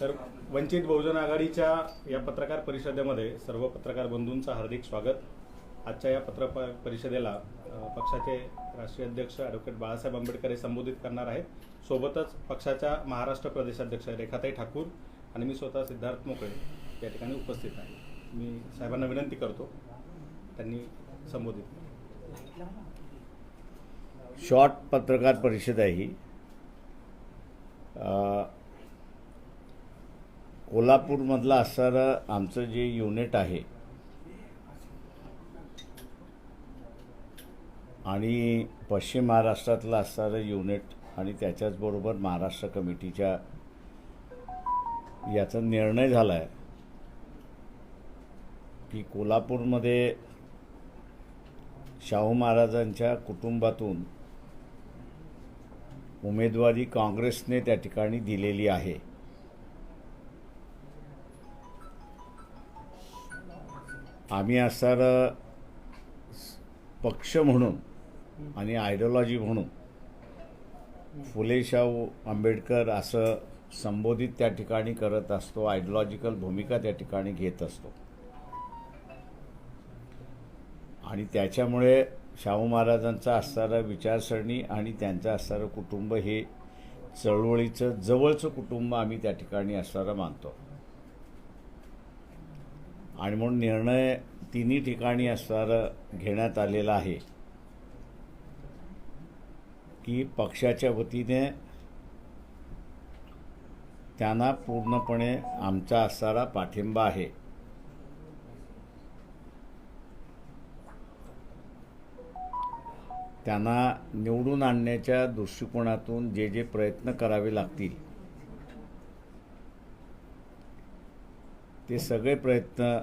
तर वंचित बहुजन आघाडीच्या या पत्रकार परिषदेमध्ये सर्व पत्रकार बंधूंचं हार्दिक स्वागत। आजच्या या पत्रकार परिषदेला पक्षाचे राष्ट्रीय अध्यक्ष ॲडव्होकेट बाळासाहेब आंबेडकर हे संबोधित करणार आहेत। सोबतच पक्षाच्या महाराष्ट्र प्रदेशाध्यक्ष रेखाताई ठाकूर आणि मी स्वतः सिद्धार्थ मोकळे या ठिकाणी उपस्थित आहे। मी साहेबांना विनंती करतो त्यांनी संबोधित करावं। शॉर्ट पत्रकार परिषद आहे ही। कोल्हापूरमधलं असणारं आमचं जे युनिट आहे आणि पश्चिम महाराष्ट्रातलं असणारं युनिट आणि त्याच्याचबरोबर महाराष्ट्र कमिटीच्या याचा निर्णय झाला आहे की कोल्हापूरमध्ये शाहू महाराजांच्या कुटुंबातून उमेदवारी काँग्रेसने त्या ठिकाणी दिलेली आहे। आम्ही असणारं पक्ष म्हणून आणि आयडिओलॉजी म्हणून फुले शाहू आंबेडकर असं संबोधित त्या ठिकाणी करत असतो, आयडिओलॉजिकल भूमिका त्या ठिकाणी घेत असतो आणि त्याच्यामुळे शाहू महाराजांचा असणारा विचारसरणी आणि त्यांचं असणारं कुटुंब हे चळवळीचं जवळचं कुटुंब आम्ही त्या ठिकाणी असणारा मानतो आणि म्हणून निर्णय तिन्ही ठिकाणी असणारं घेण्यात आलेला आहे की पक्षाच्या वतीने त्यांना पूर्णपणे आमचा असणारा पाठिंबा आहे। त्यांना निवडून आणण्याच्या दृष्टिकोनातून जे जे प्रयत्न करावे लागतील ते सगळे प्रयत्न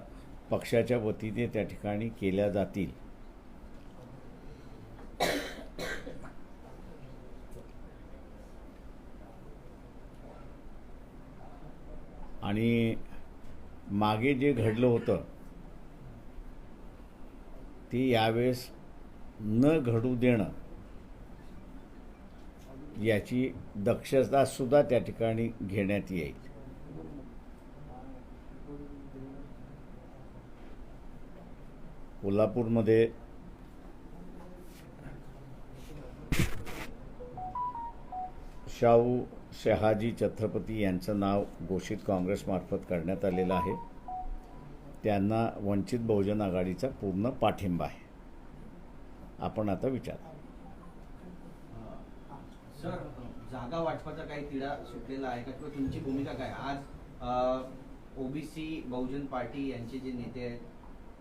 पक्षाच्या वतीने त्या ठिकाणी केल्या जातील। आणि मागे जे घडलं होतं ते यावेळेस न घडू देणं याची दक्षता सुद्धा त्या ठिकाणी घेण्यात येईल। कोल्हापूरमध्ये शाहू शहाजी छत्रपती यांचं नाव घोषित काँग्रेसमार्फत करण्यात आलेलं आहे। त्यांना वंचित बहुजन आघाडीचा पूर्ण पाठिंबा आहे। आपण आता विचारा सर, जागा वाटपाचा काही तिढा सुटलेला आहे का किंवा तुमची भूमिका काय? आज ओबीसी बहुजन पार्टी यांचे जे नेते आहेत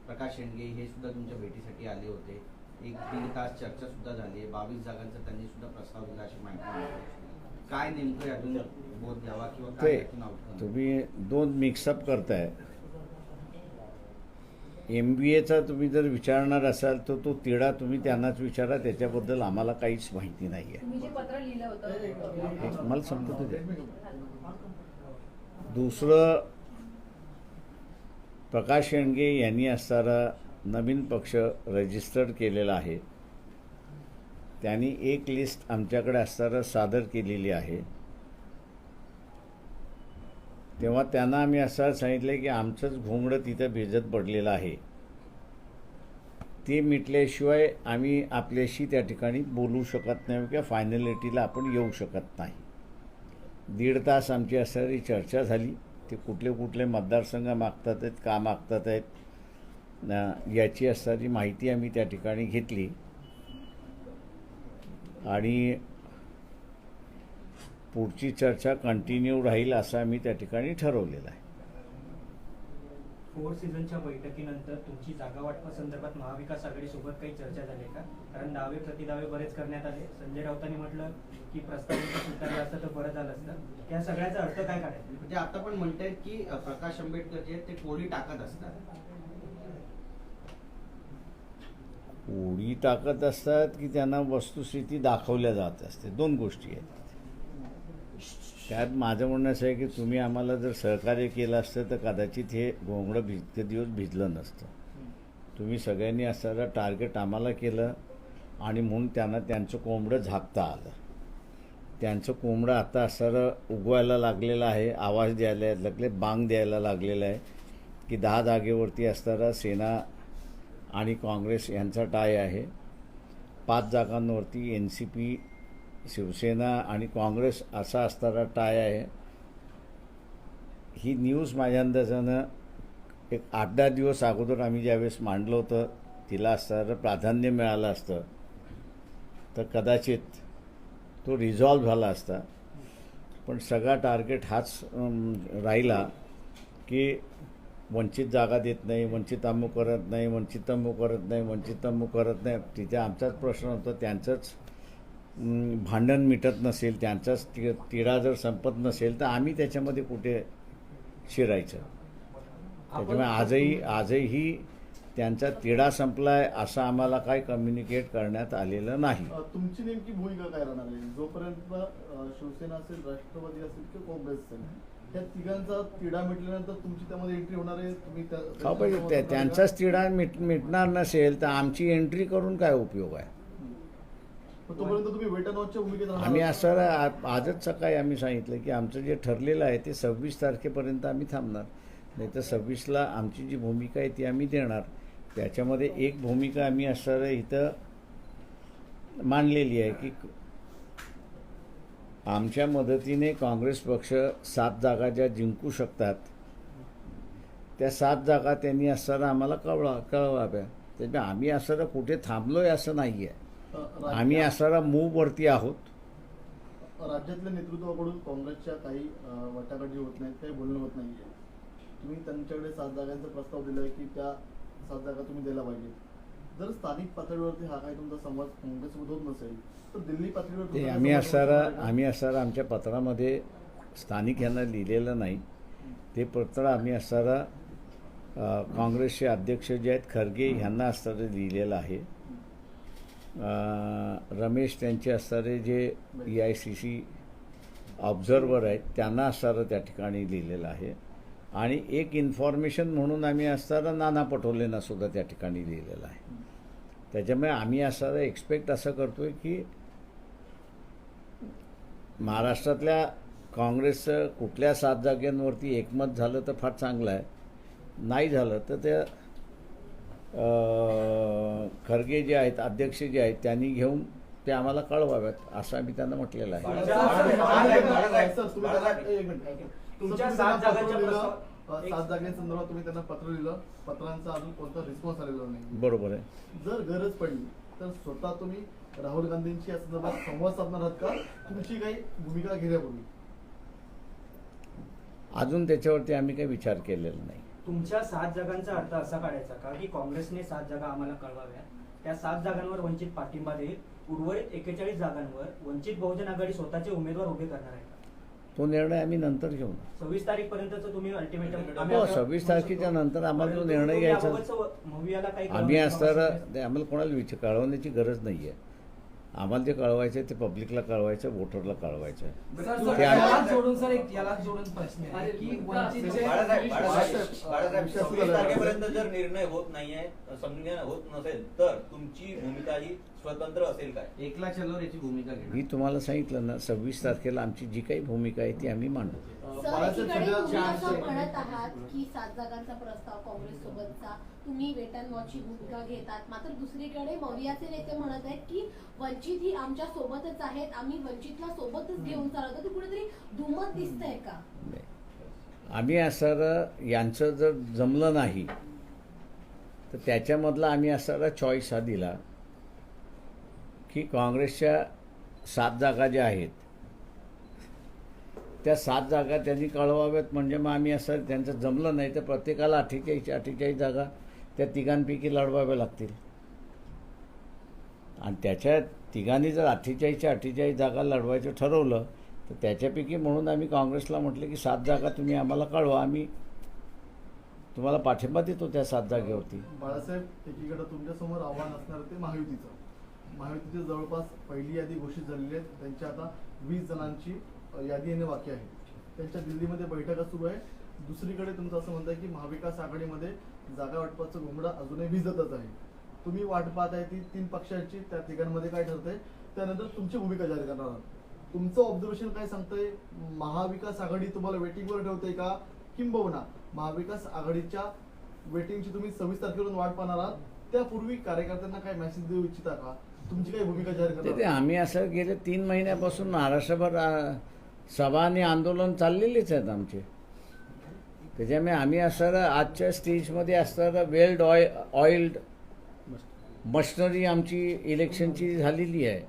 प्रकाश शेंडगे हे सुद्धा तुमच्या भेटीसाठी आले होते। 1-1.5 तास चर्चा सुद्धा झाली आहे। 22 जागांचा त्यांनी सुद्धा प्रस्ताव दिला अशी माहिती मिळाली। काय नेमकं यातून बोध द्यावा किंवा काय यातून आउटकम? तुम्ही दोन मिक्सअप करताय। MBAचा तुम्ही जर विचारणार असाल तर तो तिढा तुम्ही त्यांनाच विचारा, त्याच्याबद्दल आम्हाला काहीच माहिती नाही आहे। मला समजत ते दुसरं, प्रकाश शेंडगे यांनी असणारा नवीन पक्ष रजिस्टर्ड केलेला आहे। त्यांनी एक लिस्ट आमच्याकडे असणारा सादर केलेली आहे। तेव्हा त्यांना आम्ही असं सांगितलं की आमचंच घोंगडं तिथं भिजत पडलेलं आहे, ते मिटल्याशिवाय आम्ही आपल्याशी त्या ठिकाणी बोलू शकत नाही किंवा फायनलिटीला आपण येऊ शकत नाही। 1.5 तास आमची असणारी चर्चा झाली। ते कुठले कुठले मतदारसंघ मागतात आहेत, का मागतात आहेत याची असणारी माहिती आम्ही त्या ठिकाणी घेतली आणि पुढची चर्चा कंटिन्यू राहील असं आम्ही त्या ठिकाणी ठरवलेलं आहे। 4 सीझनच्या बैठकीनंतर तुमची जागा वाटपासंदर्भात महाविकास आघाडीसोबत काही चर्चा झाली का? कारण दावे प्रतिदावे बरेच करण्यात आले। संजय राऊतांनी म्हटलं की प्रस्ताव स्वीकारला असतं तर बरं झालं असतं। त्या सगळ्याचा अर्थ काय काढायचा? म्हणजे आता पण म्हणतायत की प्रकाश आंबेडकर जे ते कोळी टाकत असतात। कोळी टाकत असतात की त्यांना वस्तुस्थिती दाखवल्या जात असते, दोन गोष्टी आहेत। त्यात माझं म्हणणं असं आहे की तुम्ही आम्हाला जर सहकार्य केलं असतं तर कदाचित हे घोंगडं इतके दिवस भिजलं नसतं। तुम्ही सगळ्यांनी असणारं टार्गेट आम्हाला केलं आणि म्हणून त्यांना त्यांचं कोंबडं झाकता आलं। त्यांचं कोंबडं आता असं उगवायला लागलेलं आहे, आवाज द्यायला लागले, बांग द्यायला लागलेला आहे की 10 जागेवरती असणारा सेना आणि काँग्रेस यांचा टाय आहे. 5 जागांवरती NCP, शिवसेना आणि काँग्रेस असा असणारा टाय आहे. ही न्यूज माझ्या अंदाजानं एक 8-10 दिवस अगोदर आम्ही ज्यावेळेस मांडलं होतं तिला असणारं प्राधान्य मिळालं असतं तर कदाचित तो रिझॉल्व झाला असता. पण सगळा टार्गेट हाच राहिला की वंचित जागा देत नाही, वंचित अमुक करत नाही, वंचित अमुक करत नाही, वंचित अमुक करत नाही. तिथे आमचाच प्रश्न होता, त्यांचंच भांडण मिटत नसेल, त्यांचाच तिढा जर संपत नसेल तर आम्ही त्याच्यामध्ये कुठे शिरायचं. त्याच्यामुळे आजही त्यांचा तिढा संपलाय असं आम्हाला काही कम्युनिकेट करण्यात आलेलं नाही. तुमची नेमकी भूमिका काय राहणार आहे जोपर्यंत शिवसेना असेल, राष्ट्रवादी असेल किंवा काँग्रेस असेल, त्या तिघांचा तिढा मिटल्यानंतर तुमची त्यामध्ये एंट्री होणार आहे? तुम्ही हो, पाहिजे त्यांचाच तिढा मिटणार नसेल तर आमची एंट्री करून काय उपयोग आहे? तोपर्यंत तुम्ही वेट अँड वॉचच्या भूमिकेत राहणार? आम्ही असं आजच सकाळी आम्ही सांगितलं की आमचं जे ठरलेलं आहे ते 26 तारखेपर्यंत आम्ही थांबणार, नाही तर 26ला आमची जी भूमिका आहे ती आम्ही देणार. त्याच्यामध्ये एक भूमिका आम्ही असं इथं मांडलेली आहे की आमच्या मदतीने काँग्रेस पक्ष 7 जागा ज्या जिंकू शकतात त्या 7 जागा त्यांनी असताना आम्हाला कळवाव्या. त्यामुळे आम्ही असं कुठे थांबलोय असं नाही आहे. आम्ही असणारा मूववरती आहोत. राज्यातल्या नेतृत्वाकडून काँग्रेसच्या काही वाटाघाटी होत नाहीत, काही बोलणं होत नाहीये. तुम्ही त्यांच्याकडे 7 जागांचा प्रस्ताव दिलाय की त्या 7 जागा तुम्ही द्यायला पाहिजे. जर स्थानिक पातळीवरती हा काही तुमचा संवाद काँग्रेससोबत होत नसेल तर दिल्ली पातळीवर आम्ही असणारा आमच्या पत्रामध्ये स्थानिक यांना लिहिलेलं नाही. ते पत्र आम्ही असणारा काँग्रेसचे अध्यक्ष जे आहेत खरगे यांना असणारे लिहिलेलं आहे. रमेश त्यांचे असणारे जे EICC ऑब्झर्वर आहेत त्यांना असणारं त्या ठिकाणी लिहिलेलं आहे. आणि एक इन्फॉर्मेशन म्हणून आम्ही असणारा नाना पटोलेंना सुद्धा त्या ठिकाणी लिहिलेलं आहे. त्याच्यामुळे आम्ही असणारा एक्सपेक्ट असं करतोय की महाराष्ट्रातल्या काँग्रेसचं कुठल्या 7 जागांवरती एकमत झालं तर फार चांगलं आहे, नाही झालं तर त्या खरगे जे आहेत अध्यक्ष जे आहेत त्यांनी घेऊन ते आम्हाला कळवाव्यात असं आम्ही त्यांना म्हटलेलं आहे. तुमच्या 7 जागांसंदर्भात तुम्ही त्यांना पत्र लिहिलं, पत्रांचा अजून कोणता रिस्पॉन्स आलेला नाही. बरोबर आहे. जर गरज पडली तर स्वतः तुम्ही राहुल गांधींची या संदर्भात संवाद साधणार आहात का? तुमची काही भूमिका घेण्यापूर्वी अजून त्याच्यावरती आम्ही काही विचार केलेला नाही. तुमच्या 7 जागांचा अर्थ असा काढायचा का की काँग्रेसने 7 जागा आम्हाला कळवाव्या, त्या 7 जागांवर वंचित पाठिंबा देईल, उर्वरित 41 जागांवर वंचित बहुजन आघाडी स्वतःचे उमेदवार उभे करणार आहे का? तो निर्णय आम्ही नंतर घेऊ. 26 तारीखपर्यंतचं तुम्ही अल्टिमेटम? हो, 26 तारखेच्या नंतर आम्हाला जो निर्णय घ्यायचा आम्ही असणारा आम्हाला कोणाला कळवण्याची गरज नाही आहे. आम्हाला जे कळवायचं आहे ते पब्लिकला कळवायचं, वोटरला कळवायचं आहे. तारखेपर्यंत जर निर्णय होत नाहीये, समन्वय होत नसेल तर तुमची भूमिका ही स्वतंत्र असेल काय? एकला चलो याची भूमिका घेणार? मी तुम्हाला सांगितलं ना 26 तारखेला आमची जी काही भूमिका आहे ती आम्ही मांडू. सर, एकीकडे तुम्ही असं म्हणत आहात की 7 जागांचा प्रस्ताव काँग्रेस सोबतचा तुम्ही वेट अँड वॉचची भूमिका घेतात, मात्र दुसरीकडे मवियाचे नेते म्हणत आहेत की वंचित ही आमच्या सोबतच आहेत, आम्ही वंचितला सोबतच घेऊन चालवतो. ते कुठेतरी दुमत दिसतंय का? आम्ही असं यांचं जर जमलं नाही तर त्याच्यामधला आम्ही असा चॉईस हा दिला की काँग्रेसच्या 7 जागा ज्या आहेत त्या 7 जागा त्यांनी कळवाव्यात. म्हणजे मग आम्ही असं त्यांचं जमलं नाही तर प्रत्येकाला 48 जागा त्या तिघांपैकी लढवाव्या लागतील. आणि त्याच्या तिघांनी जर 48 जागा लढवायचं ठरवलं तर त्याच्यापैकी म्हणून आम्ही काँग्रेसला म्हटलं की 7 जागा तुम्ही आम्हाला कळवा, आम्ही तुम्हाला पाठिंबा देतो त्या 7 जागेवरती. बाळासाहेब, एकीकडे तुमच्यासमोर आव्हान असणार ते महायुतीचं. महायुतीची जवळपास पहिली यादी घोषित झालेली आहे. त्यांच्या आता 20 जणांची यादी येणे बाकी आहे. त्यांच्या दिल्लीमध्ये बैठका सुरू आहे. दुसरीकडे तुमचं असं म्हणत आहे की महाविकास आघाडीमध्ये जागा वाटपाचं घोंगडं अजूनही भिजतच आहे. तुम्ही वाट पाहत आहे ती 3 पक्षांची, त्या तिघांमध्ये काय ठरतंय त्यानंतर तुमची भूमिका जाहीर करणार आहात. तुमचं ऑब्झर्वेशन काय सांगतंय? महाविकास आघाडी तुम्हाला वेटिंगवर ठेवते का, किंबहुना महाविकास आघाडीच्या वेटिंगची तुम्ही 26 तारखेवरून वाट पाहणार आहात? त्यापूर्वी कार्यकर्त्यांना काय मेसेज देऊ इच्छिता का? तुमची काही भूमिका जाहीर ते करणार? आम्ही असं गेले 3 महिन्यापासून महाराष्ट्रभर सभा आणि आंदोलन चाललेलेच आहेत आमचे. त्याच्यामुळे आम्ही असं आजच्या स्टेजमध्ये असणारं वेल्ड ऑइल्ड मशिनरी आमची इलेक्शनची झालेली आहे.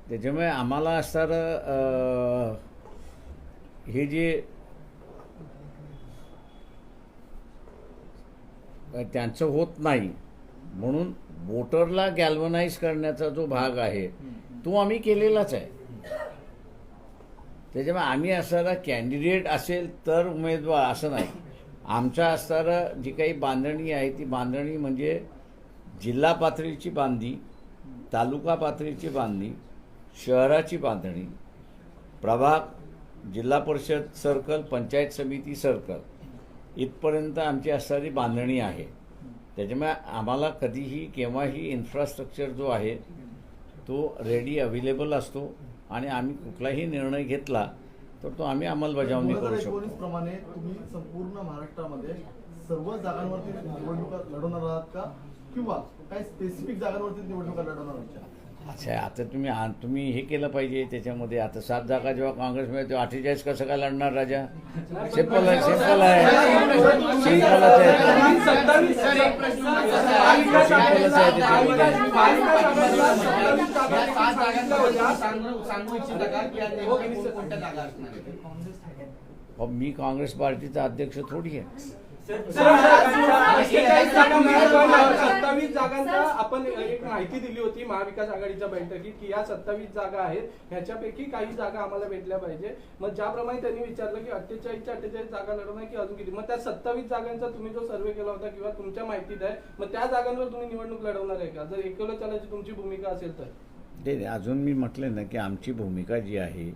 त्याच्यामुळे आम्हाला असणारं हे जे त्यांचं होत नाही, म्हणून वोटरला गॅल्वनाइज करण्याचा जो भाग आहे तो आम्ही केलेलाच आहे. त्याच्यामुळे आम्ही असणारा कॅन्डिडेट असेल तर उमेदवार असं नाही. आमच्या असणारं जी काही बांधणी आहे ती बांधणी म्हणजे जिल्हा पातळीची बांधणी, तालुका पातळीची बांधणी, शहराची बांधणी, प्रभाग, जिल्हा परिषद सर्कल, पंचायत समिती सर्कल इथपर्यंत आमची असणारी बांधणी आहे. त्याच्यामुळे आम्हाला कधीही केव्हाही इन्फ्रास्ट्रक्चर जो आहे तो रेडी अवेलेबल असतो आणि आम्ही कुठलाही निर्णय घेतला तर तो आम्ही अंमलबजावणी करू 2019 शकतो. प्रमाणे तुम्ही संपूर्ण महाराष्ट्रामध्ये सर्व जागांवरती निवडणुका लढवणार आहात का, किंवा काही स्पेसिफिक जागांवरती निवडणुका लढवणार आहात? अच्छा, आता तुम्ही हे केलं पाहिजे. त्याच्यामध्ये आता 7 जागा जेव्हा काँग्रेस मिळते 48 कसं काय लढणार राजा? सिंपल आहे, सिंपल आहे, सिंपलच आहे. सांगू इच्छिता का की या निवडणुकीत कोणत्या जागा असणार आहेत? मी काँग्रेस पार्टीचा अध्यक्ष थोडी आहे. 27 जागांचा आपण एक माहिती दिली होती महाविकास आघाडीच्या बैठकीत की या 27 जागा आहेत, ह्याच्यापैकी काही जागा आम्हाला भेटल्या पाहिजे. मग ज्याप्रमाणे त्यांनी विचारलं की 48 जागा लढवणार की अजून किती, मग त्या 27 जागांचा तुम्ही जो सर्वे केला होता किंवा तुमच्या माहितीत आहे, मग त्या जागांवर तुम्ही निवडणूक लढवणार आहे का? जर एकवलं चालायची तुमची भूमिका असेल तर? नाही, अजून मी म्हटले ना की आमची भूमिका जी आहे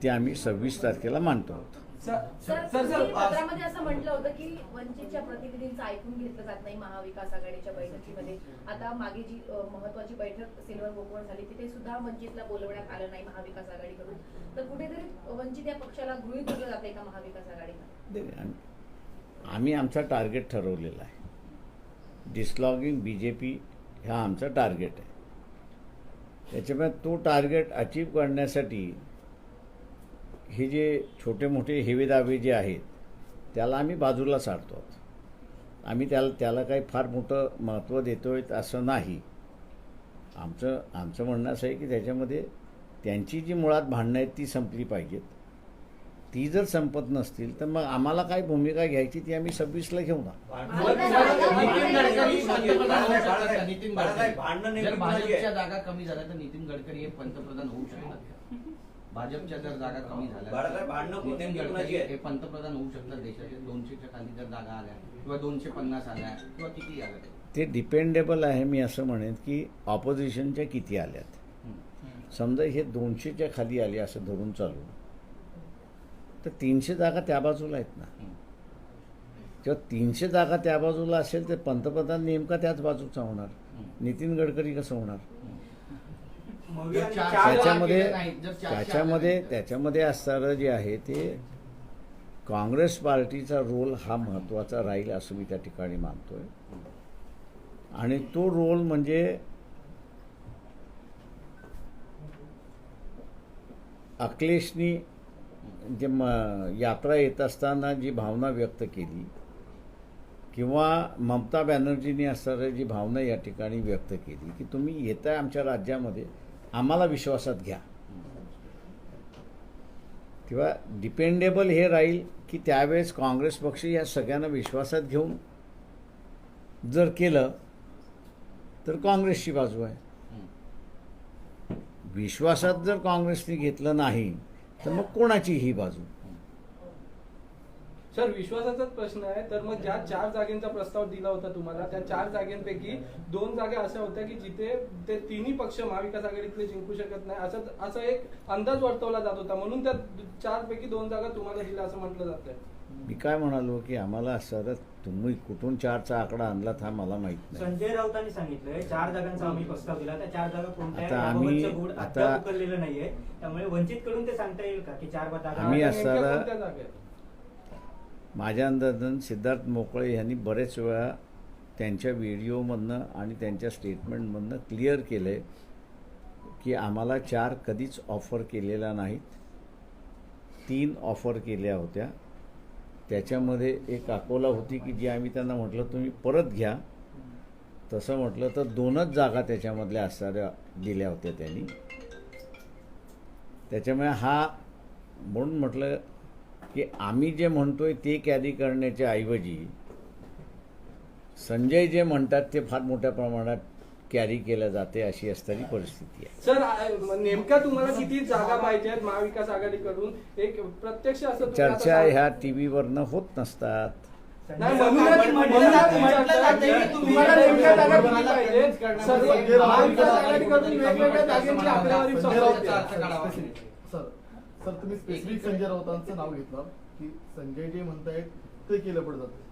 ती आम्ही 26 तारखेला मांडतो आहोत. सर, तुम्ही पत्रामध्ये असं म्हटलं होतं की वंचितच्या प्रतिनिधींचं ऐकून घेतलं जात नाही महाविकास आघाडीच्या बैठकीमध्ये. आता मागे जी महत्वाची बैठक सिल्वर गोकुळ झाली तिथे सुद्धा वंचितला बोलवण्यात आलं नाही महाविकास आघाडीकडून. तर कुठेतरी वंचित या पक्षाला गृहीत धरलं जाते का महाविकास आघाडीला? आम्ही आमचा टार्गेट ठरवलेला आहे. डिसलॉगिंग BJP हा आमचा टार्गेट आहे. त्याच्यामुळे तो टार्गेट अचीव करण्यासाठी हे जे छोटे मोठे हेवेदावे जे आहेत त्याला आम्ही बाजूला सारतो आहोत. आम्ही त्याला काही फार मोठं महत्त्व देतोय असं नाही. आमचं म्हणणं असं आहे की त्याच्यामध्ये त्यांची जी मुळात भांडणं आहेत ती संपली पाहिजेत. ती जर संपत नसतील तर मग आम्हाला काय भूमिका घ्यायची ती आम्ही 26ला घेऊ ना. जर भाजपच्या जागा कमी झाल्या तर नितीन गडकरी हे पंतप्रधान होऊ शकतात. भाजपच्या जर जागा कमी झाल्या नितीन गडकरी हे पंतप्रधान होऊ शकतात. देशाच्या 200च्या खाली जर जागा आल्या किंवा 250 आल्या किंवा किती आल्या ते डिपेंडेबल आहे. मी असं म्हणेन की ऑपोजिशनच्या किती आल्यात. समजा हे 200च्या खाली आले असं धरून चालू तर 300 जागा त्या बाजूला आहेत ना. जेव्हा 300 जागा त्या बाजूला असेल तर पंतप्रधान नेमका त्याच बाजूचा होणार. नितीन गडकरी कसं होणार? त्याच्यामध्ये असणारं जे आहे ते काँग्रेस पार्टीचा रोल हा महत्त्वाचा राहील असं मी त्या ठिकाणी मानतोय. आणि तो रोल म्हणजे अखिलेशनी जे यात्रा येत असताना जी भावना व्यक्त केली किंवा ममता बॅनर्जींनी असणारी जी भावना या ठिकाणी व्यक्त केली की तुम्ही येताय आमच्या राज्यामध्ये आम्हाला विश्वासात घ्या, किंवा डिपेंडेबल हे राहील की त्यावेळेस काँग्रेस पक्ष या सगळ्यांना विश्वासात घेऊन जर केलं तर काँग्रेसची बाजू आहे. विश्वासात जर काँग्रेसने घेतलं नाही तर मग कोणाची ही बाजू? सर विश्वासाचाच प्रश्न आहे. तर मग ज्या 4 जागेंचा प्रस्ताव दिला होता तुम्हाला, त्या 4 जागेंपैकी 2 जागा अशा होत्या की जिथे ते तिन्ही पक्ष महाविकास आघाडीतले जिंकू शकत नाही असं एक अंदाज वर्तवला जात होता, म्हणून त्या 4 पैकी 2 जागा तुम्हाला दिल्या असं म्हटलं जातंय. मी काय म्हणालो की आम्हाला असं तुम्ही कुठून 4चा आकडा आणला हा मला माहित नाही. संजय राऊतांनी सांगितलंय 4 जागांचा आम्ही प्रस्ताव दिला, त्या 4 जागा कोणत्याही आता आम्ही- याबाबतचं गुढ अद्याप उकललेलं नाहीये. त्यामुळे वंचित कडून ते सांगता येईल का की 4 जागा आम्ही आता असं- नेमक्या कोणत्या जागा आहेत? माझ्या अंदाजानं सिद्धार्थ मोकळे यांनी बरेच वेळा त्यांच्या व्हिडिओमधनं आणि त्यांच्या स्टेटमेंटमधनं क्लिअर केलं आहे की आम्हाला 4 कधीच ऑफर केलेल्या नाहीत, 3 ऑफर केल्या होत्या. त्याच्यामध्ये एक अकोला होती की जी आम्ही त्यांना म्हटलं तुम्ही परत घ्या, तसं म्हटलं तर 2च जागा त्याच्यामधल्या असणाऱ्या दिल्या होत्या त्यांनी. त्याच्यामुळे म्हणून म्हटलं की आम्ही जे म्हणतोय ते कॅरी करण्याच्या ऐवजी संजय जे म्हणतात ते फार मोठ्या प्रमाणात कॅरी केलं जाते, अशी असणारी परिस्थिती आहे. सर नेमक्या तुम्हाला किती जागा पाहिजे आहेत महाविकास आघाडीकडून? एक प्रत्यक्ष असं तुम्ही आता चर्चा सांग- ह्या टीव्हीवरनं होत नसतात. नाही, तुम्हाला नेमक्या जागा किती पाहिजे? सर्व महाविकास आघाडीकडून वेगवेगळ्या जागेची आकडेवारी समजवते. सर तुम्ही स्पेसिफिक संजय राऊतांचं नाव घेतलं की संजय जे म्हणतायत ते केलं पडत जातं.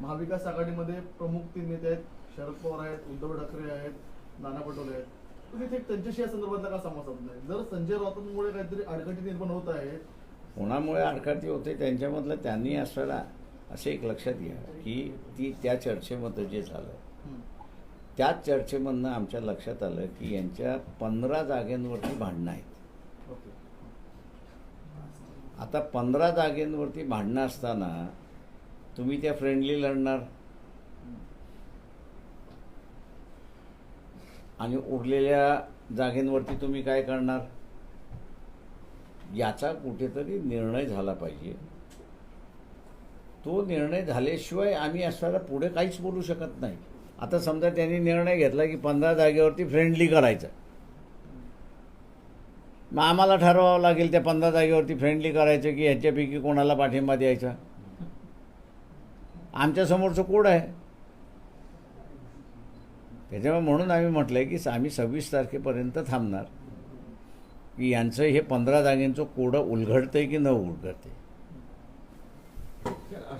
महाविकास आघाडीमध्ये प्रमुख 3 नेते आहेत, शरद पवार आहेत, उद्धव ठाकरे आहेत, नाना पटोले आहेत. तुम्ही थेट त्यांच्याशी या संदर्भातला का संवाद साधत नाही? जर संजय राऊतांमुळे काहीतरी अडचणी निर्माण होत आहेत, कोणामुळे आडकाठी होते त्यांच्यामधलं त्यांनी असं एक लक्षात घ्या की त्या चर्चेमध्ये जे झालं त्याच चर्चेमधनं आमच्या लक्षात आलं की यांच्या 15 जागेंवरती भांडणं आहेत. ओके, आता 15 जागेंवरती भांडणं असताना तुम्ही त्या फ्रेंडली लढणार आणि उरलेल्या जागेंवरती तुम्ही काय करणार, याचा कुठेतरी निर्णय झाला पाहिजे. तो निर्णय झाल्याशिवाय आम्ही असताना पुढे काहीच बोलू शकत नाही. आता समजा त्यांनी निर्णय घेतला की 15 जागेवरती फ्रेंडली करायचं, मग आम्हाला ठरवावं लागेल त्या 15 जागेवरती फ्रेंडली करायचं की ह्याच्यापैकी कोणाला पाठिंबा द्यायचा. आमच्यासमोरचं कोड आहे. त्याच्यामुळे म्हणून आम्ही म्हटलं आहे की आम्ही 26 तारखेपर्यंत थांबणार की यांचं हे 15 जागेंचं कोडं उलगडतंय की न उलगडतंय.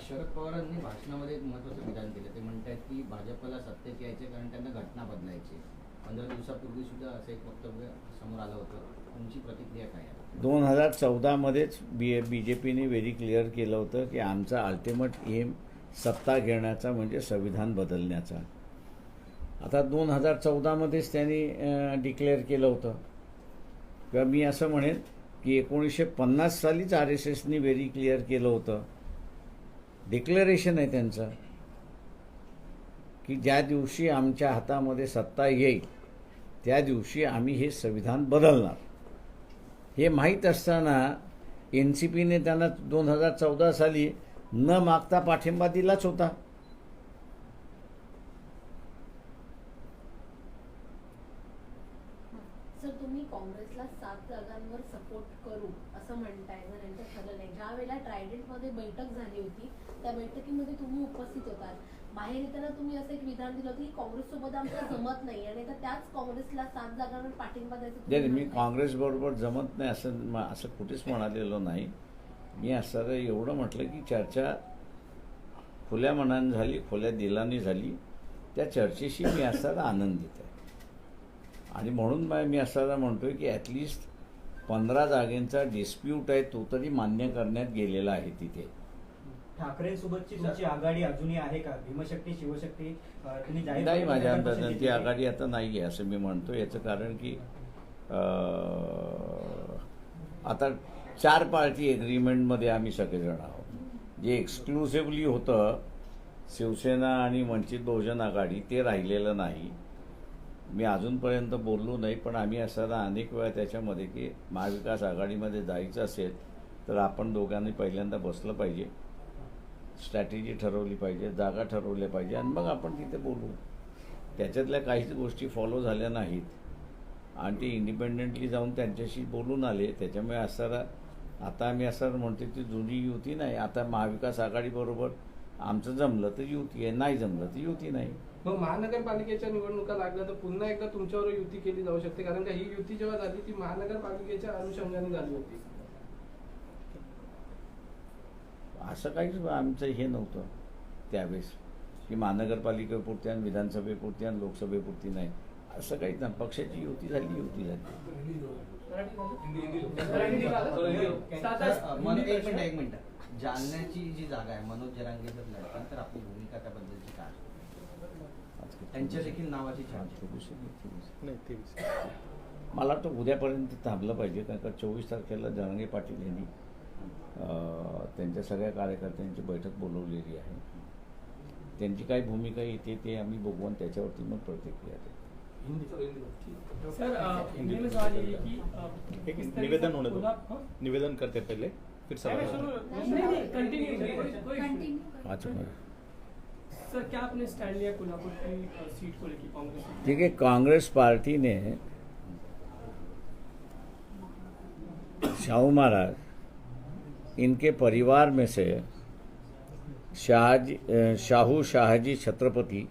शरद पवारांनी भाषणामध्ये एक महत्त्वाचं विधान केलं. ते म्हणतात की भाजपला सत्तेत यायचे कारण त्यांना घटना बदलायची. 15 दिवसापूर्वी सुद्धा असं एक वक्तव्य समोर आलं होतं. तुमची प्रतिक्रिया काय आहे? 2014मध्येच BJPने व्हेरी क्लिअर केलं होतं की आमचा अल्टिमेट एम सत्ता घेण्याचा म्हणजे संविधान बदलण्याचा. आता 2014मध्येच त्यांनी डिक्लेअर केलं होतं किंवा मी असं म्हणेन की 1950 सालीच RSSनी व्हेरी क्लिअर केलं होतं. डिक्लेरेशन आहे त्यांचं की ज्या दिवशी आमच्या हातामध्ये सत्ता येईल त्या दिवशी आम्ही हे संविधान बदलणार. हे माहीत असताना NCPने त्यांना 2014 साली न मागता पाठिंबा दिलाच होता. सर तुम्ही काँग्रेसला 7 जागांवर सपोर्ट करू असं म्हणताय, जर यांचं ठरलं नाही. ज्या वेळेला ट्रायडेंटमध्ये बैठक झाली होती त्या बैठकीमध्ये तुम्ही उपस्थित होतात. बाहेर येताना तुम्ही असं एक विधान दिलं होतं की काँग्रेससोबत आमचं जमत नाही आणि आता त्याच काँग्रेसला 7 जागांवर पाठिंबा द्यायचं तुम्ही मी म्हणताय. काँग्रेसबरोबर जमत नाही असं कुठेच म्हणालेलो नाही. मी असं एवढं म्हटलं की चर्चा खुल्या मनाने झाली, खुल्या दिलाने झाली. त्या चर्चेशी मी असताना आनंदित आहे आणि म्हणून मी असताना म्हणतोय की ॲटलिस्ट 15 जागेंचा डिस्प्यूट आहे तो तरी मान्य करण्यात गेलेला आहे तिथे. ठाकरेंसोबतची तुमची आघाडी अजूनही आहे का? भीमशक्ती शिवशक्ती तुम्ही जाहीर नाही, केली माझ्या त्याच्यापासून अंदाजाने ती किती- आघाडी आता नाही आहे असं मी म्हणतो. याचं कारण की आता 4 पार्टी एग्रीमेंटमध्ये आम्ही सगळेजण आहोत. जे एक्सक्लुसिव्हली होतं शिवसेना आणि वंचित बहुजन आघाडी ते राहिलेलं नाही. मी अजूनपर्यंत बोललो नाही, पण आम्ही असताना अनेक वेळा त्याच्यामध्ये की महाविकास आघाडीमध्ये जायचं असेल तर आपण दोघांनी पहिल्यांदा बसलं पाहिजे, स्ट्रॅटेजी ठरवली पाहिजे, जागा ठरवल्या पाहिजे आणि मग आपण तिथे बोलू. त्याच्यातल्या काहीच गोष्टी फॉलो झाल्या नाहीत आणि ते इंडिपेंडेंटली जाऊन त्यांच्याशी बोलून आले. त्याच्यामुळे असताना आता आम्ही असं म्हणतो ती जुनी युती नाही. आता महाविकास आघाडीबरोबर आमचं जमलं तर युती आहे, नाही जमलं तर युती नाही. मग महानगरपालिकेच्या निवडणुका लागल्या तर पुन्हा एकदा तुमच्यावर युती केली जाऊ शकते, कारण का ही युती जेव्हा झाली ती महानगरपालिकेच्या अनुषंगाने झाली होती. असं काहीच आमचं हे नव्हतं त्यावेळेस की महानगरपालिकेपुरती आणि विधानसभेपुरती आणि लोकसभेपुरती नाही, असं काहीच नाही. पक्षाची युती झाली. एक मिनिट जालन्याची जी जागा आहे मनोज जरांगे जर लढतील तर आपली भूमिका त्याबद्दलची काय त्यांच्या देखील नावाची चर्चा. मला वाटतं उद्यापर्यंत थांबलं पाहिजे, कारण का 24 तारखेला जरांगे पाटील यांनी त्यांच्या सगळ्या कार्यकर्त्यांची बैठक बोलवलेली आहे. त्यांची काय भूमिका येते ते आम्ही बघू आणि त्याच्यावरती मग प्रतिक्रिया देऊ. सर हिंदी में सवाल ये कि एक निवेदन होने दो, निवेदन करते पहले फिर सवाल. अच्छा सर क्या आपने स्टैंड लिया कोल्हापुर की सीट को लेकर कांग्रेस? देखिए, कांग्रेस पार्टी ने शाहू महाराज, इनके परिवार में से शाहू शाहजी छत्रपति,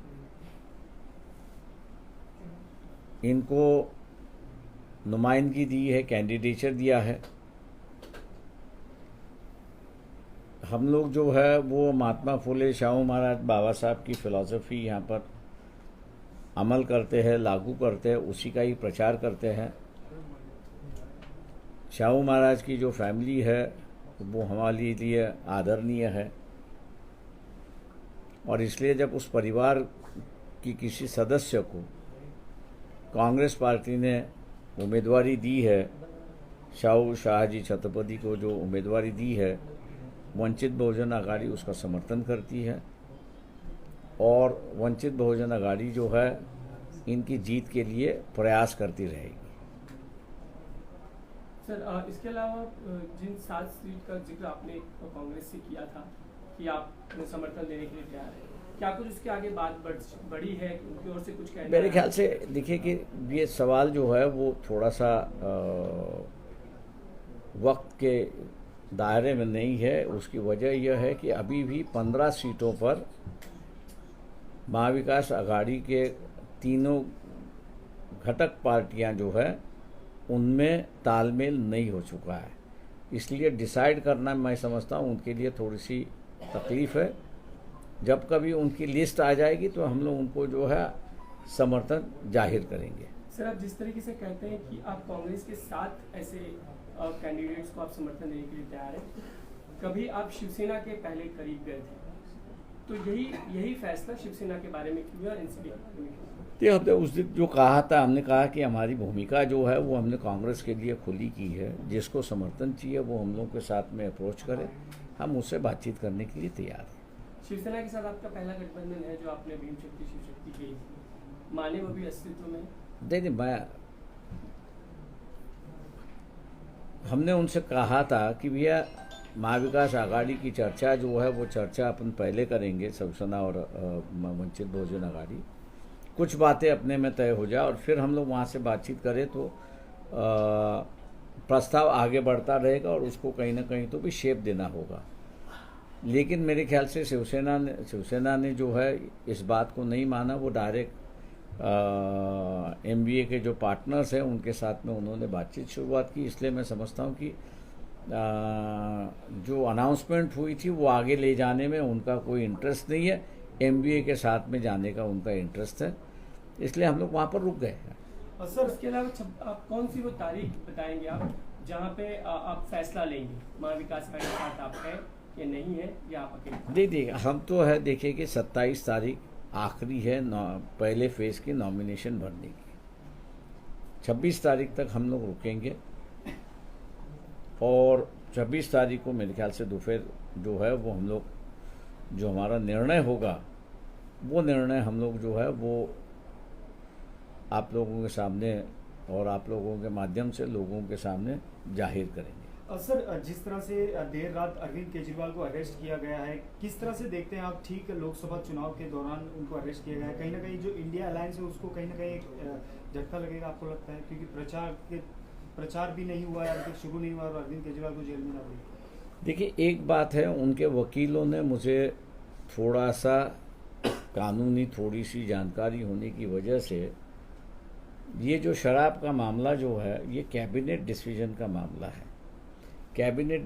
इनको नुमाइंदगी दी है, कैंडिडेचर दिया है. हम लोग जो है वो महात्मा फुले शाहू महाराज बाबा साहब की फिलॉसफी यहाँ पर अमल करते हैं, लागू करते हैं, उसी का ही प्रचार करते हैं. शाहू महाराज की जो फैमिली है वो हमारे लिए आदरणीय है, और इसलिए जब उस परिवार की किसी सदस्य को कांग्रेस पार्टी ने उम्मीदवारी दी है, शाहू शाहजी छत्रपति को जो उम्मीदवारी दी है, वंचित बहुजन आघाड़ी उसका समर्थन करती है, और वंचित बहुजन आघाड़ी जो है इनकी जीत के लिए प्रयास करती रहेगी. सर इसके अलावा जिन 7 सीट का जिक्र आपने कांग्रेस से किया था कि आप समर्थन देने के लिए तैयार हैं, क्या कुछ उसके आगे बात बढ़ी है, उनकी ओर से कुछ कहना? मेरे ख्याल से देखिए कि ये सवाल जो है वो थोड़ा सा वक्त के दायरे में नहीं है. उसकी वजह यह है कि अभी भी 15 सीटों पर महाविकास आघाड़ी के तीनों घटक पार्टियां जो है उनमें तालमेल नहीं हो चुका है. इसलिए डिसाइड करना मैं समझता हूँ उनके लिए थोड़ी सी तकलीफ है. जब कभी उनकी लिस्ट आ जाएगी तो हम लोग उनको जो है समर्थन जाहिर करेंगे. सर आप जिस तरीके से कहते हैं कि आप कांग्रेस के 7 ऐसे कैंडिडेट्स को आप समर्थन देने के लिए तैयार हैं, कभी आप शिवसेना के पहले करीब गए थे, तो यही फैसला शिवसेना के बारे में क्यों और एनसीपी? ये हमने उस दिन जो कहा था, हमने कहा कि हमारी भूमिका जो है वो हमने कांग्रेस के लिए खुली की है. जिसको समर्थन चाहिए वो हम लोग के साथ में अप्रोच करे, हम उससे बातचीत करने के लिए तैयार हैं. शिवसेना के साथ आपका पहला गठबंधन है जो आपने भीम शक्ति शिव शक्ति की माने वो भी अस्तित्व में? नहीं, हमने उनसे कहा था कि भैया महाविकास आघाड़ी की चर्चा जो है वो चर्चा अपन पहले करेंगे, शिवसेना और वंचित बहुजन आघाड़ी. कुछ बातें अपने में तय हो जाए और फिर हम लोग वहाँ से बातचीत करें तो प्रस्ताव आगे बढ़ता रहेगा और उसको कहीं ना कहीं तो भी शेप देना होगा. लेकिन मेरे ख्याल से शिवसेना ने जो है इस बात को नहीं माना. वो डायरेक्ट MBA के जो पार्टनर्स हैं उनके साथ में उन्होंने बातचीत शुरुआत की. इसलिए मैं समझता हूँ कि जो अनाउंसमेंट हुई थी वो आगे ले जाने में उनका कोई इंटरेस्ट नहीं है. MBA के साथ में जाने का उनका इंटरेस्ट है, इसलिए हम लोग वहाँ पर रुक गए. और सर उसके अलावा आप कौन सी वो तारीख बताएंगे आप जहाँ पे आप फैसला लेंगे महाविकास आघाड़ी के साथ आप है या नहीं है, या आप अकेले? देखिए, हम तो है देखिए कि 27 तारीख आखिरी है पहले फेज की नॉमिनेशन भरने की. 26 तारीख तक हम लोग रुकेंगे और 26 तारीख को मेरे ख्याल से दोपहर जो है वो हम लोग जो हमारा निर्णय होगा वो निर्णय हम लोग जो है वो आप लोगों के सामने और आप लोगों के माध्यम से लोगों के सामने जाहिर करेंगे. सर जिस तरह से देर रात अरविंद केजरीवाल को अरेस्ट किया गया है, किस तरह से देखते हैं आप? ठीक लोकसभा चुनाव के दौरान उनको अरेस्ट किया गया है, कहीं ना कहीं जो इंडिया अलायंस है उसको कहीं ना कहीं एक झटका लगेगा आपको लगता है? क्योंकि प्रचार के प्रचार भी नहीं हुआ है, अभी तक शुरू नहीं हुआ और अरविंद केजरीवाल को जेल में ना हुई। देखिए, एक बात है, उनके वकीलों ने मुझे थोड़ा सा कानूनी थोड़ी सी जानकारी होने की वजह से ये जो शराब का मामला जो है ये कैबिनेट डिसीजन का मामला है। कैबिनेट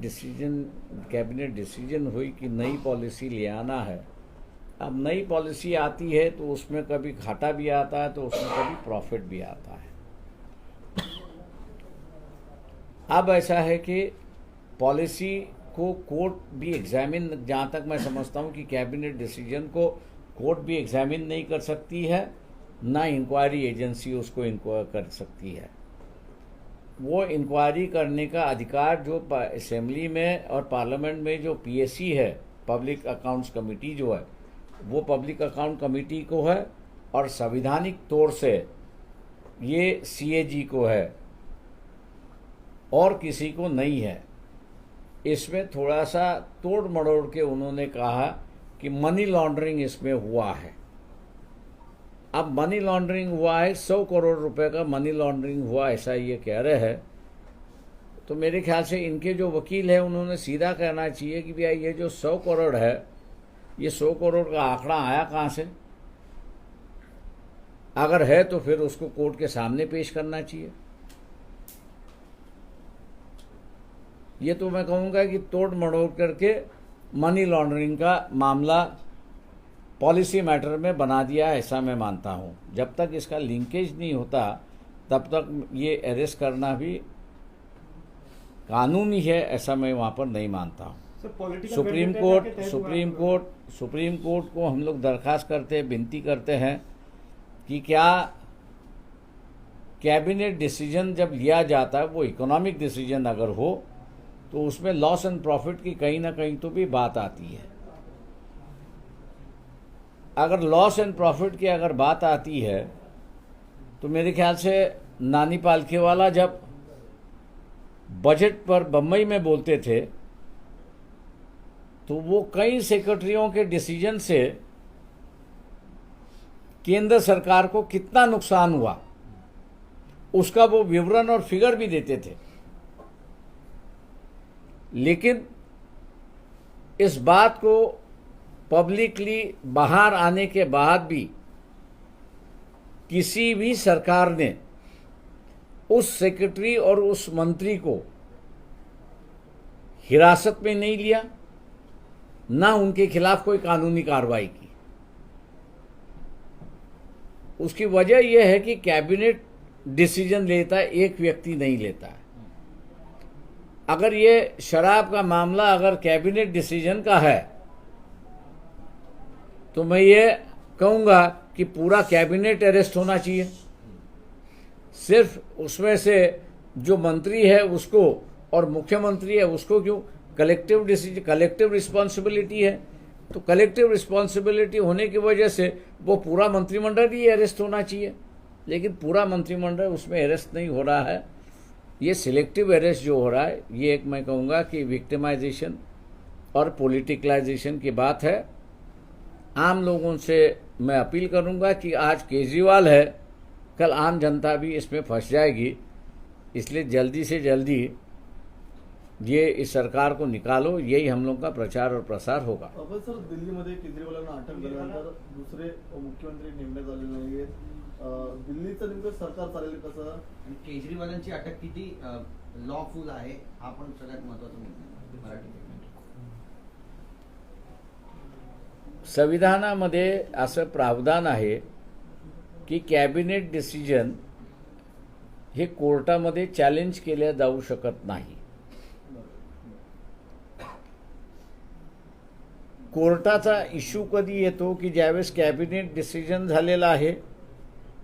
डिसीजन हुई कि नई पॉलिसी ले आना है। अब नई पॉलिसी आती है तो उसमें कभी घाटा भी आता है तो उसमें कभी प्रॉफिट भी आता है। अब ऐसा है कि पॉलिसी को कोर्ट भी एग्जामिन, जहाँ तक मैं समझता हूँ कि कैबिनेट डिसीजन को कोर्ट भी एग्जामिन नहीं कर सकती है, ना इंक्वायरी एजेंसी उसको इंक्वायर कर सकती है। वो इंक्वायरी करने का अधिकार जो असेंबली में और पार्लियामेंट में जो पीएससी है, पब्लिक अकाउंट्स कमेटी जो है, वो पब्लिक अकाउंट कमेटी को है और संवैधानिक तौर से ये सीएजी को है और किसी को नहीं है। इसमें थोड़ा सा तोड़ मड़ोड़ के उन्होंने कहा कि मनी लॉन्ड्रिंग इसमें हुआ है। अब मनी लॉन्ड्रिंग हुआ है, 100 करोड़ रुपए का मनी लॉन्ड्रिंग हुआ, ऐसा ये कह रहे हैं। तो मेरे ख्याल से इनके जो वकील है उन्होंने सीधा कहना चाहिए कि भैया ये जो 100 करोड़ है, ये 100 करोड़ का आंकड़ा आया कहाँ से? अगर है तो फिर उसको कोर्ट के सामने पेश करना चाहिए। ये तो मैं कहूँगा कि तोड़ मड़ोड़ करके मनी लॉन्ड्रिंग का मामला पॉलिसी मैटर में बना दिया, ऐसा मैं मानता हूँ। जब तक इसका लिंकेज नहीं होता तब तक ये अरेस्ट करना भी कानूनी है, ऐसा मैं वहाँ पर नहीं मानता हूँ। सुप्रीम कोर्ट को हम लोग दरख्वास्त करते हैं, विनती करते हैं कि क्या कैबिनेट डिसीजन जब लिया जाता है, वो इकोनॉमिक डिसीजन अगर हो तो उसमें लॉस एंड प्रॉफिट की कहीं ना कहीं तो भी बात आती है। अगर लॉस एंड प्रॉफिट की अगर बात आती है तो मेरे ख्याल से नानी पालखेवाला जब बजट पर बम्बई में बोलते थे तो वो कई सेक्रेटरियों के डिसीजन से केंद्र सरकार को कितना नुकसान हुआ उसका वो विवरण और फिगर भी देते थे। लेकिन इस बात को पब्लिकली बाहर आने के बाद भी किसी भी सरकार ने उस सेक्रेटरी और उस मंत्री को हिरासत में नहीं लिया, ना उनके खिलाफ कोई कानूनी कार्रवाई की। उसकी वजह यह है कि कैबिनेट डिसीजन लेता है, एक व्यक्ति नहीं लेता है। अगर ये शराब का मामला अगर कैबिनेट डिसीजन का है तो मैं ये कहूँगा कि पूरा कैबिनेट अरेस्ट होना चाहिए। सिर्फ उसमें से जो मंत्री है उसको और मुख्यमंत्री है उसको क्यों? कलेक्टिव डिसीजन, कलेक्टिव रिस्पॉन्सिबिलिटी है। तो कलेक्टिव रिस्पॉन्सिबिलिटी होने की वजह से वो पूरा मंत्रिमंडल ही अरेस्ट होना चाहिए, लेकिन पूरा मंत्रिमंडल उसमें अरेस्ट नहीं हो रहा है। ये सिलेक्टिव अरेस्ट जो हो रहा है ये एक मैं कहूँगा कि विक्टिमाइजेशन और पॉलिटिकलाइजेशन की बात है। आम लोगों से मैं अपील करूंगा कि आज केजरीवाल है, कल आम जनता भी इसमें फंस जाएगी, इसलिए जल्दी से जल्दी ये इस सरकार को निकालो, यही हम लोग का प्रचार और प्रसार होगा। पण सर, दिल्लीमध्ये केजरीवालांना अटक झाल्यानंतर दुसरे मुख्यमंत्री नेमण्यात आलेले नाहीयेत। दिल्लीचं नेमकं सरकार चालेल कसं? आणि केजरीवालांची अटक किती लॉफुल आहे हा पण सगळ्यात महत्त्वाचा मुद्दा मराठी. संविधानामध्ये असं प्रावधान आहे की कॅबिनेट डिसिजन हे कोर्टामध्ये चॅलेंज केले जाऊ शकत नाही। कोर्टाचा इश्यू कधी येतो की ज्यावेळेस कॅबिनेट डिसिजन झालेला आहे,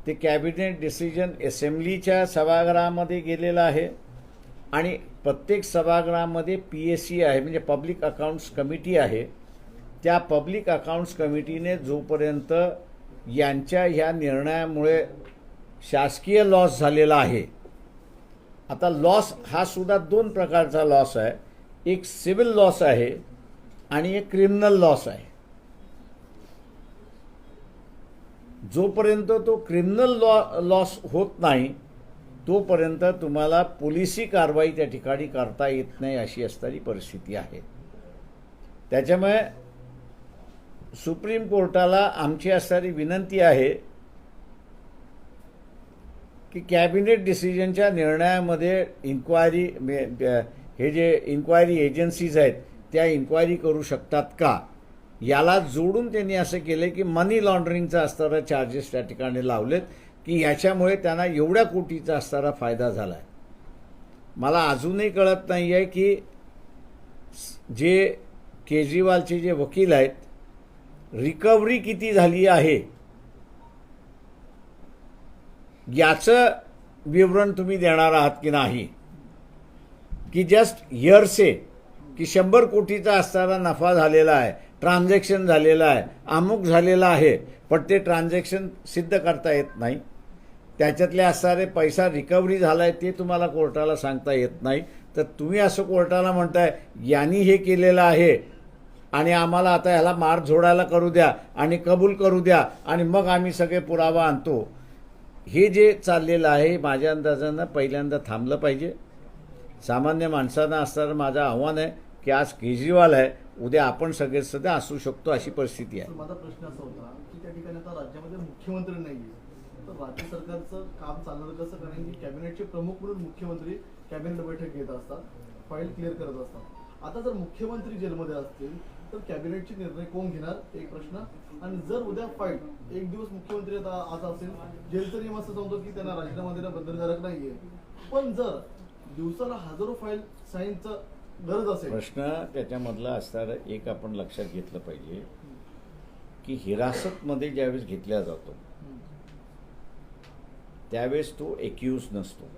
ते कॅबिनेट डिसिजन असेंब्लीच्या सभागृहामध्ये गेलेलं आहे आणि प्रत्येक सभागृहामध्ये पीएससी आहे, म्हणजे पब्लिक अकाउंट्स कमिटी आहे। त्या पब्लिक अकाउंट्स कमिटीने जोपर्यंत यांच्या ह्या निर्णयामुळे शासकीय लॉस झालेला आहे, आता लॉस हा सुद्धा दोन प्रकारचा लॉस आहे, एक सिव्हिल लॉस आहे आणि एक क्रिमिनल लॉस आहे। जोपर्यंत तो क्रिमिनल लॉस होत नाही तोपर्यंत तुम्हाला पोलिसी कारवाई त्या ठिकाणी करता येत नाही अशी असणारी परिस्थिती आहे. त्याच्यामुळे सुप्रीम कोर्टाला आमची असणारी विनंती आहे की कॅबिनेट डिसिजनच्या निर्णयामध्ये इन्क्वायरी हे जे इन्क्वायरी एजन्सीज आहेत त्या इन्क्वायरी करू शकतात का. याला जोडून त्यांनी असं केलं की मनी लॉन्ड्रिंगचा असणारा चार्जेस त्या ठिकाणी लावलेत की ह्याच्यामुळे त्यांना एवढ्या कोटीचा असणारा फायदा झाला आहे. मला अजूनही कळत नाही आहे की जे केजरीवालचे जे वकील आहेत रिकव्हरी किती झाली आहे याचं विवरण तुम्ही देणार आहात की नाही, की जस्ट हिअरसे की 100 कोटीचा असणारा नफा झालेला आहे, ट्रान्झॅक्शन झालेला आहे, अमुक झालेला आहे, पण ते ट्रान्झॅक्शन सिद्ध करता येत नाही. त्याच्यातले असणारे पैसा रिकव्हरी झाला आहे ते तुम्हाला कोर्टाला सांगता येत नाही. तर तुम्ही असं कोर्टाला म्हणताय यांनी हे केलेलं आहे आणि आम्हाला आता ह्याला मार झोडायला करू द्या आणि कबूल करू द्या आणि मग आम्ही सगळे पुरावा आणतो. हे जे चाललेलं आहे माझ्या अंदाजानं पहिल्यांदा थांबलं पाहिजे. सामान्य माणसांना असणारं माझं आव्हान आहे की आज केजरीवाल आहे, उद्या आपण सगळे सध्या असू शकतो अशी परिस्थिती आहे. तर माझा प्रश्न असा होता की त्या ठिकाणी आता राज्यामध्ये मुख्यमंत्री नाही आहे, तर राज्य सरकारचं काम चालणार कसं. कारण की कॅबिनेटचे प्रमुख म्हणून मुख्यमंत्री कॅबिनेट बैठक घेत असतात, फाईल क्लिअर करत असतात. आता जर मुख्यमंत्री जेलमध्ये असतील तर कॅबिनेटचे निर्णय कोण घेणार एक प्रश्न. आणि जर उद्या फाईल एक दिवस मुख्यमंत्री आता असेल, जेलचा नियम असं सांगतो की त्यांना राजीनामा देणं बंधनकारक नाहीये, पण जर दिवसाला हजारो फाईल साईनचं गरज असेल. प्रश्न त्याच्यामधला असणारं एक आपण लक्षात घेतलं पाहिजे की हिरासतमध्ये ज्यावेळेस घेतला जातो त्यावेळेस तो एक्यूज नसतो.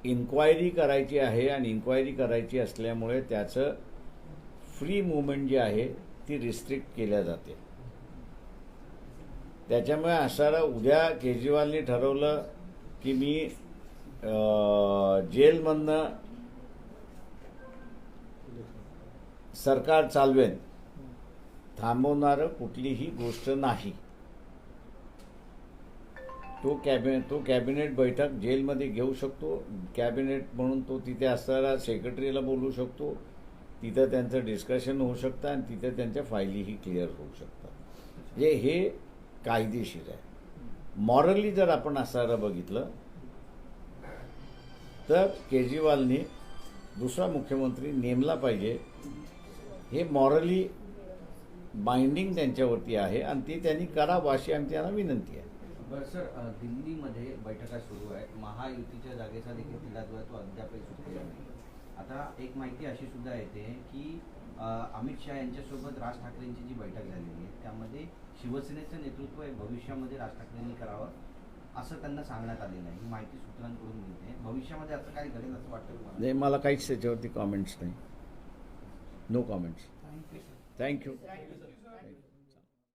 इन्क्वायरी करायची आहे आणि इन्क्वायरी करायची असल्यामुळे त्याचं फ्री मुवमेंट जी आहे ती रिस्ट्रिक्ट केल्या जाते. त्याच्यामुळे असणारा उद्या केजरीवालने ठरवलं की मी जेलमधनं सरकार चालवेन, थांबवणारं कुठलीही गोष्ट नाही. तो कॅबिनेट बैठक जेलमध्ये घेऊ शकतो. कॅबिनेट म्हणून तो तिथे असणारा सेक्रेटरीला बोलू शकतो, तिथं त्यांचं डिस्कशन होऊ शकतं आणि तिथं त्यांच्या फायलीही क्लिअर होऊ शकतात. म्हणजे हे कायदेशीर आहे. मॉरली जर आपण असणारं बघितलं तर केजरीवालने दुसरा मुख्यमंत्री नेमला पाहिजे. हे मॉरली बाइंडिंग त्यांच्यावरती आहे आणि ते त्यांनी करावं अशी आमची त्यांना विनंती आहे. बरं सर, दिल्लीमध्ये बैठका सुरू आहेत. महायुतीच्या जागेचा देखील तिढा जो आहे तो अद्यापही सुटलेला नाही. आता एक माहिती अशी सुद्धा येते की अमित शहा यांच्यासोबत राज ठाकरेंची जी बैठक झालेली आहे त्यामध्ये शिवसेनेचं नेतृत्व हे भविष्यामध्ये राज ठाकरेंनी करावं असं त्यांना सांगण्यात आलेलं आहे. ही माहिती सूत्रांकडून मिळते. भविष्यामध्ये असं काही घडेल असं वाटतं तुम्हाला? नाही, मला काहीच त्याच्यावरती कॉमेंट्स नाही. No comments. थँक्यू.